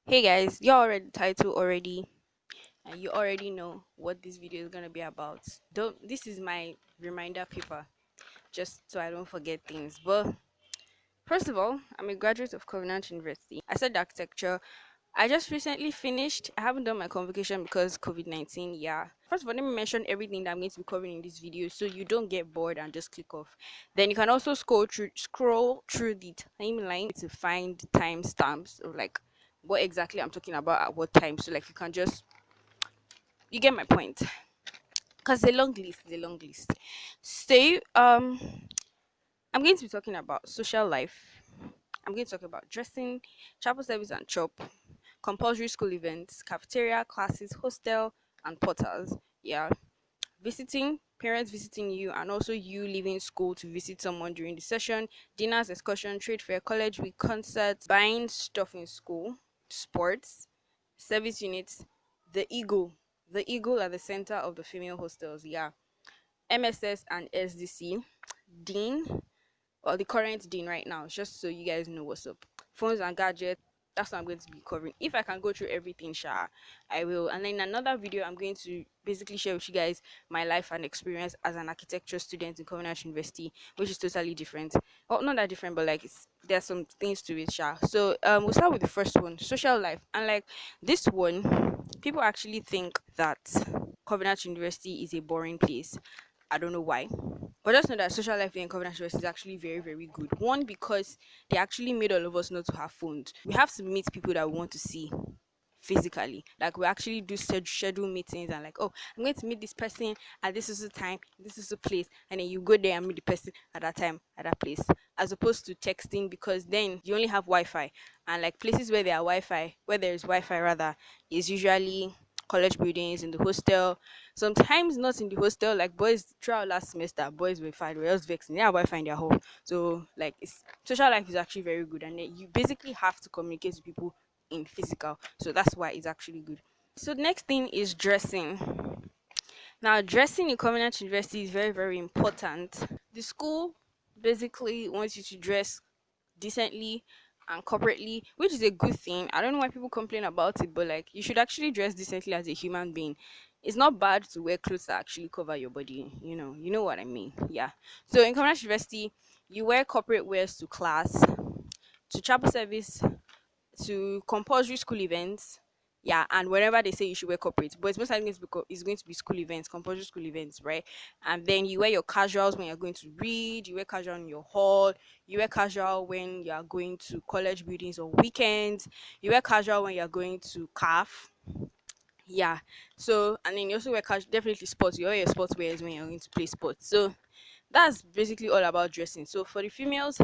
Hey guys, you already the title already, and you already know what this video is gonna be about. Don't This is my reminder paper, just so I don't forget things. But first of all, I'm a graduate of Covenant University. I studied architecture. I just recently finished. I haven't done my convocation because COVID-19. Yeah. First of all, let me mention everything that I'm going to be covering in this video, so you don't get bored and just click off. Then you can also scroll through the timeline to find timestamps of like what exactly I'm talking about at what time. So like you get my point. Cause it's a long list, it's a long list. So I'm going to be talking about social life. I'm going to talk about dressing, chapel service and chop, compulsory school events, cafeteria, classes, hostel, and porters. Yeah, visiting, parents visiting you, and also you leaving school to visit someone during the session, dinners, excursion, trade fair, college week, concerts, buying stuff in school, sports, service units, the eagle. The eagle at the center of the female hostels. Yeah, MSS and SDC, dean, or the current dean right now, just so you guys know what's up. Phones and gadgets. That's what I'm going to be covering. If I can go through everything, I will. And then in another video, I'm going to basically share with you guys my life and experience as an architecture student in Covenant University, which is totally different. Well, not that different, but like there's some things to it, So we'll start with the first one, social life. And like this one, people actually think that Covenant University is a boring place. I don't know why. But just know that social life in Covenant University is actually very, very good. One, because they actually made all of us not to have phones. We have to meet people that we want to see physically. Like we actually do schedule meetings and like, oh, I'm going to meet this person at this is the time, this is the place, and then you go there and meet the person at that time, at that place. As opposed to texting, because then you only have Wi-Fi. And like places where there are Wi-Fi, where there is Wi-Fi rather, is usually college buildings, in the hostel, sometimes not in the hostel. Like boys throughout last semester, boys were fine, we were just vexing. They have Wi-Fi in their home. So like social life is actually very good, and then you basically have to communicate with people in physical. So that's why it's actually good. So the next thing is dressing. Now dressing in Covenant University is very, very important. The school basically wants you to dress decently and corporately, which is a good thing. I don't know why people complain about it, but like you should actually dress decently as a human being. It's not bad to wear clothes that actually cover your body, you know what I mean. Yeah. So in Community University, you wear corporate wears to class, to chapel service, to compulsory school events. Yeah, and whenever they say you should wear corporate, but it's most likely it's going to be school events, compulsory school events, right? And then you wear your casuals when you're going to read, you wear casual in your hall, you wear casual when you are going to college buildings on weekends, you wear casual when you're going to CAF. Yeah. So and then you also wear casual, definitely sports. You wear your sports wears when you're going to play sports. So that's basically all about dressing. So for the females,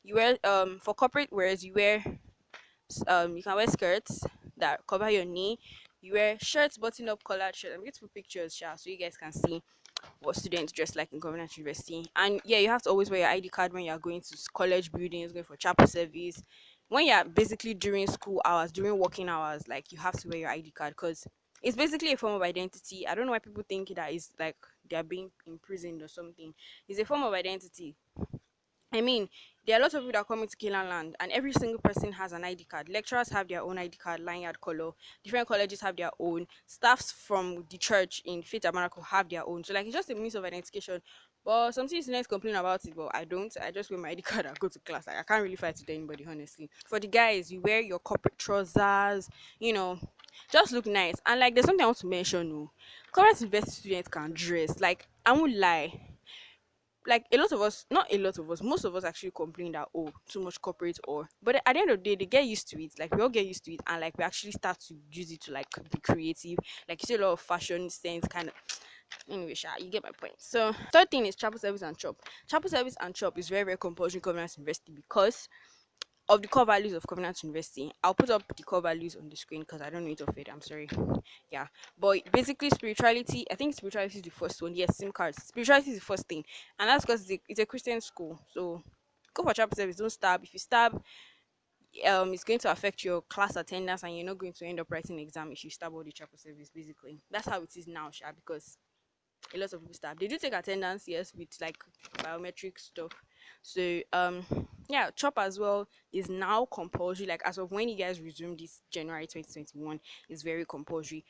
you wear for corporate wears you wear you can wear skirts that cover your knee. You wear shirts, button up collared shirt. I'm going to put pictures, so you guys can see what students dress like in Covenant University. And yeah, you have to always wear your ID card when you're going to college buildings, going for chapel service. When you're basically during school hours, during working hours, like you have to wear your ID card because it's basically a form of identity. I don't know why people think that is like they're being imprisoned or something. It's a form of identity. I mean, there are lots of people that come into Keelan land, and every single person has an ID card. Lecturers have their own ID card, lanyard color. Different colleges have their own. Staffs from the church in Faith America have their own. So, like, it's just a means of identification. But some students complain about it, but I don't. I just wear my ID card and go to class. Like, I can't really fight with anybody, honestly. For the guys, you wear your corporate trousers, you know, just look nice. And, like, there's something I want to mention. Oh, current university students can dress. Like, I won't lie, like a lot of us, not a lot of us, most of us actually complain that, oh, too much corporate, or but at the end of the day they get used to it. Like we all get used to it, and like we actually start to use it to like be creative. Like you see a lot of fashion sense kind of. Anyway, you get my point. So third thing is chapel service and chop. Chapel service and chop is very, very compulsory in Covenant University because of the core values of Covenant University. I'll put up the core values on the screen because I don't know it off it. I'm sorry. Yeah. But basically, spirituality, I think spirituality is the first one. Yes, SIM cards. Spirituality is the first thing. And that's because it's a Christian school. So go for chapel service, don't stab. If you stab, it's going to affect your class attendance and you're not going to end up writing an exam if you stab all the chapel service, basically. That's how it is now, because a lot of people stab. They do take attendance, yes, with like biometric stuff, So yeah, chop as well is now compulsory. Like as of when you guys resume this January 2021, is very compulsory.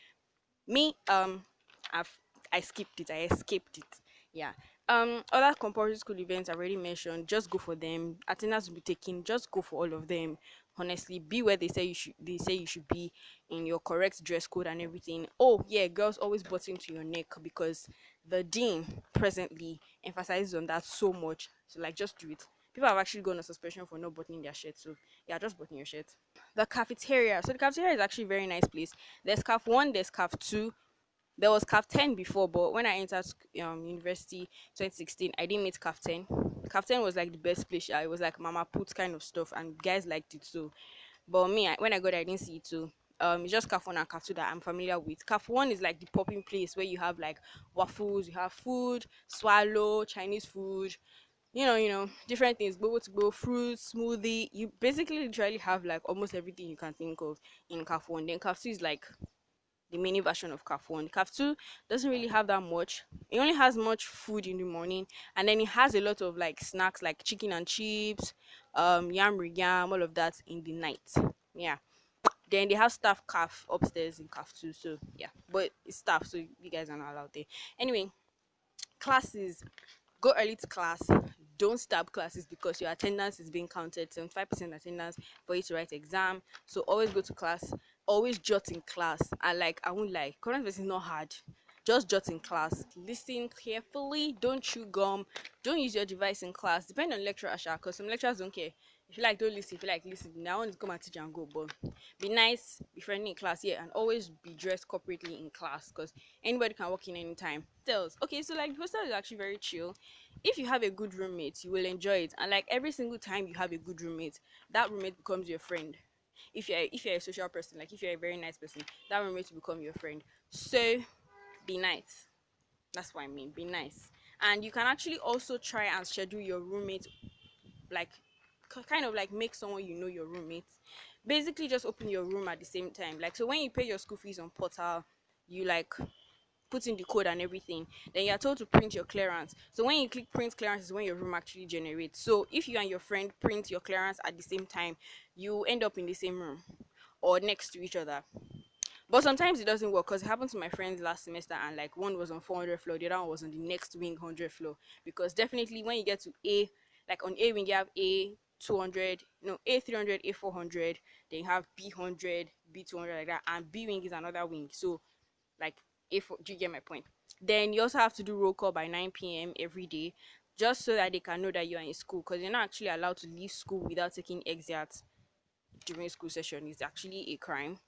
Me, I've I skipped it. I escaped it. Yeah. Other compulsory school events I've already mentioned. Just go for them. Attendance will be taken. Just go for all of them. Honestly, be where they say you should. They say you should be in your correct dress code and everything. Oh yeah, girls always button to your neck because the dean presently emphasizes on that so much. So like, just do it. People have actually gone on suspension for not buttoning their shirt. So yeah, just button your shirt. The cafeteria. So the cafeteria is actually a very nice place. There's CAF 1, there's CAF 2. There was CAF 10 before, but when I entered university 2016, I didn't meet CAF 10. CAF 10 was like the best place. It was like mama put kind of stuff, and guys liked it so. But me, when I got there, I didn't see it too. It's just CAF 1 and CAF 2 that I'm familiar with. CAF 1 is like the popping place where you have like waffles, you have food, swallow, Chinese food, different things, bobo to go, fruits, smoothie. You basically literally have like almost everything you can think of in CAF 1. Then CAF 2 is like the mini version of CAF 1. CAF 2 doesn't really have that much. It only has much food in the morning, and then it has a lot of like snacks like chicken and chips, yam, all of that in the night. Yeah. Then they have staff CAF upstairs in CAF 2. So yeah, but it's staff, so you guys are not allowed there. Anyway, classes, go early to class. Don't stab classes because your attendance is being counted. 75% attendance for you to write exam. So always go to class. Always jot in class. And like, I won't lie, current is not hard. Just jot in class. Listen carefully. Don't chew gum. Don't use your device in class. Depend on lecturer, Asha, because some lecturers don't care. If you like, don't listen. If you like, listen. Now I want to come and teach and go. But be nice, be friendly in class, yeah, and always be dressed corporately in class because anybody can walk in anytime. Tells. Okay, so like the hostel is actually very chill. If you have a good roommate, you will enjoy it. And like every single time you have a good roommate, that roommate becomes your friend. If you're a social person, like if you're a very nice person, that roommate will become your friend. So be nice. That's what I mean. Be nice. And you can actually also try and schedule your roommate like kind of like make someone your roommate. Basically just open your room at the same time. Like so when you pay your school fees on portal, you like put in the code and everything, then you're told to print your clearance. So when you click print clearance is when your room actually generates. So if you and your friend print your clearance at the same time, you end up in the same room or next to each other. But sometimes it doesn't work because it happened to my friends last semester and like one was on 400 floor, the other one was on the next wing 100 floor. Because definitely when you get to A, like on A wing you have A 200, no, A 300, A 400, then you have B 100, B 200 like that, and B wing is another wing. So like if do you get my point? Then you also have to do roll call by 9 p.m. every day, just so that they can know that you are in school. Because you're not actually allowed to leave school without taking exits during school session. It's actually a crime.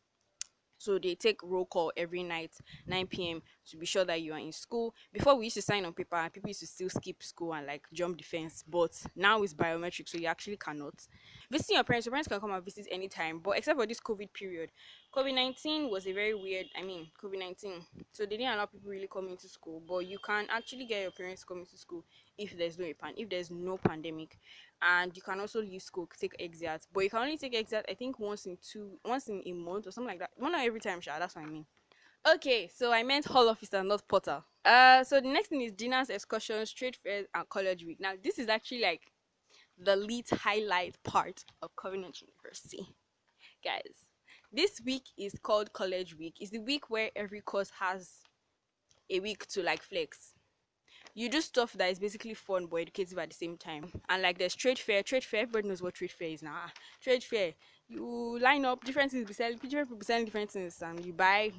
So they take roll call every night, 9 p.m. to be sure that you are in school. Before we used to sign on paper, and people used to still skip school and like jump the fence. But now it's biometric, so you actually cannot. Visiting your parents can come and visit anytime, but except for this COVID period. COVID-19 was a very weird, COVID-19. So they didn't allow people really coming to school, but you can actually get your parents coming to school if there's no pandemic, and you can also leave school, take exit, but you can only take exit I think once in a month or something like that. Well, not every time, sure, that's what I mean. Okay, so I meant hall officer, not porter. So the next thing is dinners, excursions, trade fairs, and college week. Now this is actually like the lead highlight part of Covenant University, guys. This week is called college week. It's the week where every course has a week to like flex. You do stuff that is basically fun but educative at the same time. And like there's trade fair. Trade fair, everybody knows what trade fair is now. Trade fair, you line up different things, be selling different people selling different things, and you buy.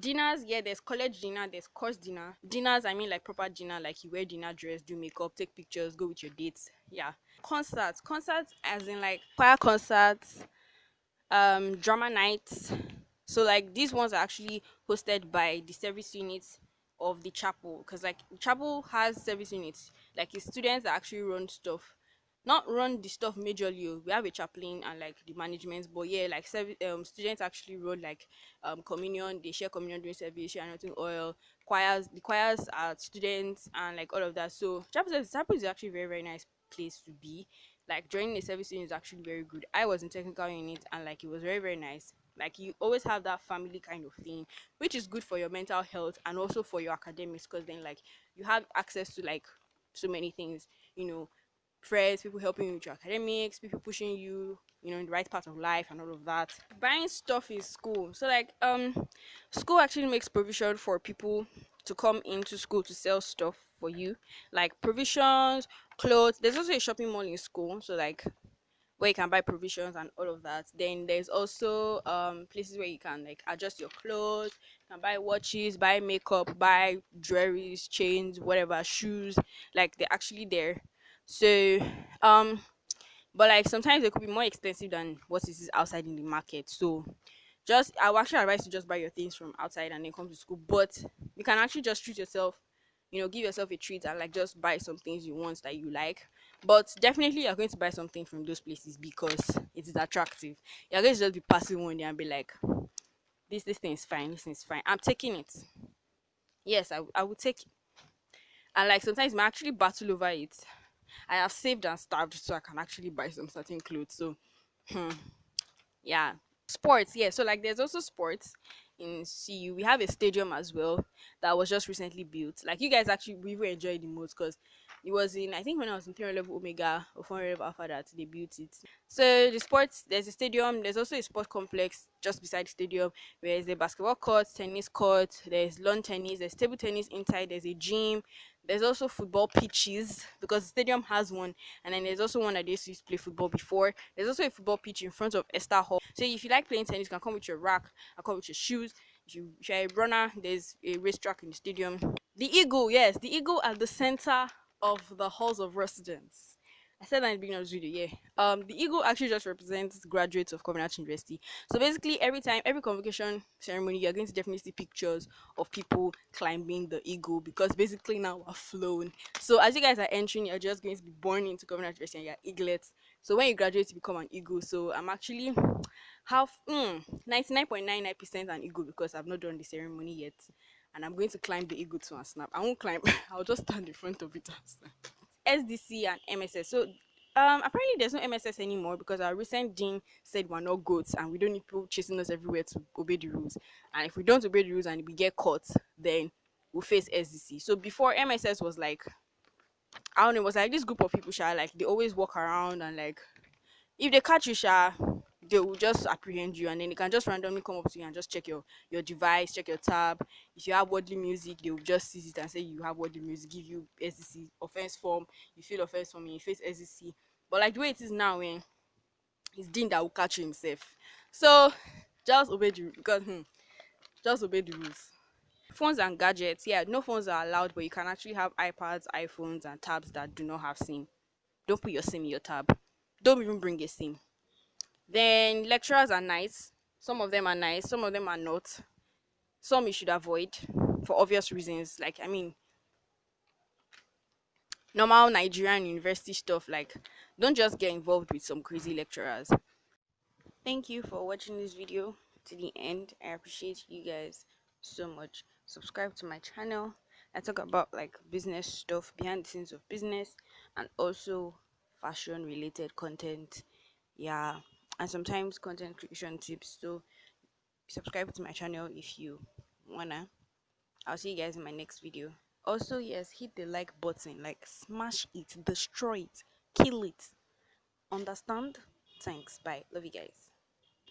Dinners, yeah, there's college dinner, there's course dinner. Dinners, I mean like proper dinner, like you wear dinner dress, do makeup, take pictures, go with your dates. Yeah. Concerts as in like choir concerts, drama nights. So like these ones are actually hosted by the service units of the chapel, because like the chapel has service units, like it's students that actually run stuff, not run the stuff majorly. We have a chaplain and like the management, but yeah, like students actually run like communion, they share communion during service, share anointing oil. The choirs are students and like all of that. So chapel is actually a very very nice place to be. Like joining the service unit is actually very good. I was in technical unit and like it was very very nice. Like you always have that family kind of thing, which is good for your mental health and also for your academics, because then like you have access to like so many things, you know friends, people helping you with your academics, people pushing you, in the right path of life and all of that. Buying stuff in school. So like school actually makes provision for people to come into school to sell stuff for you, like provisions, clothes. There's also a shopping mall in school, so like where you can buy provisions and all of that. Then there's also places where you can like adjust your clothes, you can buy watches, buy makeup, buy jewelries, chains, whatever, shoes. Like they're actually there. So um but like sometimes they could be more expensive than what it is outside in the market. So just I would actually advise to just buy your things from outside and then come to school. But you can actually just treat yourself, give yourself a treat and like just buy some things you want that you like. But definitely you're going to buy something from those places because it is attractive. You're going to just be passing one day and be like, this thing is fine, this thing is fine. I'm taking it. Yes, I would take it. And like sometimes I actually battle over it. I have saved and starved so I can actually buy some certain clothes. So yeah, sports, yeah, so like there's also sports in CU. We have a stadium as well that was just recently built. Like you guys actually we really enjoyed the most because it was in, I think when I was in 300 level Omega or 400 level Alpha that they built it. So the sports, there's a stadium, there's also a sport complex just beside the stadium where there's a basketball court, tennis court, there's lawn tennis, there's table tennis inside, there's a gym, there's also football pitches because the stadium has one, and then there's also one that they used to play football before. There's also a football pitch in front of Esther Hall. So if you like playing tennis, you can come with your rack, and come with your shoes. If you're a runner, there's a racetrack in the stadium. The eagle, yes, the eagle at the center of the halls of residence. I said that in the beginning of this video, yeah. The eagle actually just represents graduates of Covenant University. So basically, every time, every convocation ceremony, you're going to definitely see pictures of people climbing the eagle because basically now we're flown. So as you guys are entering, you're just going to be born into Covenant University and you're eaglets. So when you graduate, you become an eagle. So I'm actually half 99.99% an eagle because I've not done the ceremony yet. And I'm going to climb the eagle too and snap. I won't climb. I'll just stand in front of it and snap. SDC and MSS. So apparently there's no MSS anymore because our recent dean said we're not goats and we don't need people chasing us everywhere to obey the rules. And if we don't obey the rules and we get caught, then we'll face SDC. So before MSS was like, I don't know, it was like this group of people, like they always walk around and like if they catch you, they will just apprehend you and then they can just randomly come up to you and just check your device, check your tab. If you have worldly music, they will just seize it and say you have worldly music, give you SEC offense form. You fill offense form, you face SEC. But like the way it is now, it's Dean that will catch you himself. So just obey the because just obey the rules. Phones and gadgets, yeah, no phones are allowed, but you can actually have iPads, iPhones, and tabs that do not have SIM. Don't put your SIM in your tab. Don't even bring a SIM. Then lecturers are nice. Some of them are nice, some of them are not. Some you should avoid for obvious reasons. Like, I mean, normal Nigerian university stuff, like, don't just get involved with some crazy lecturers. Thank you for watching this video to the end. I appreciate you guys so much. Subscribe to my channel. I talk about like business stuff, behind the scenes of business, and also fashion related content. Yeah, and sometimes content creation tips. So subscribe to my channel if you wanna. I'll see you guys in my next video. Also, yes, hit the like button, like smash it, destroy it, kill it. Understand? Thanks. Bye. Love you guys.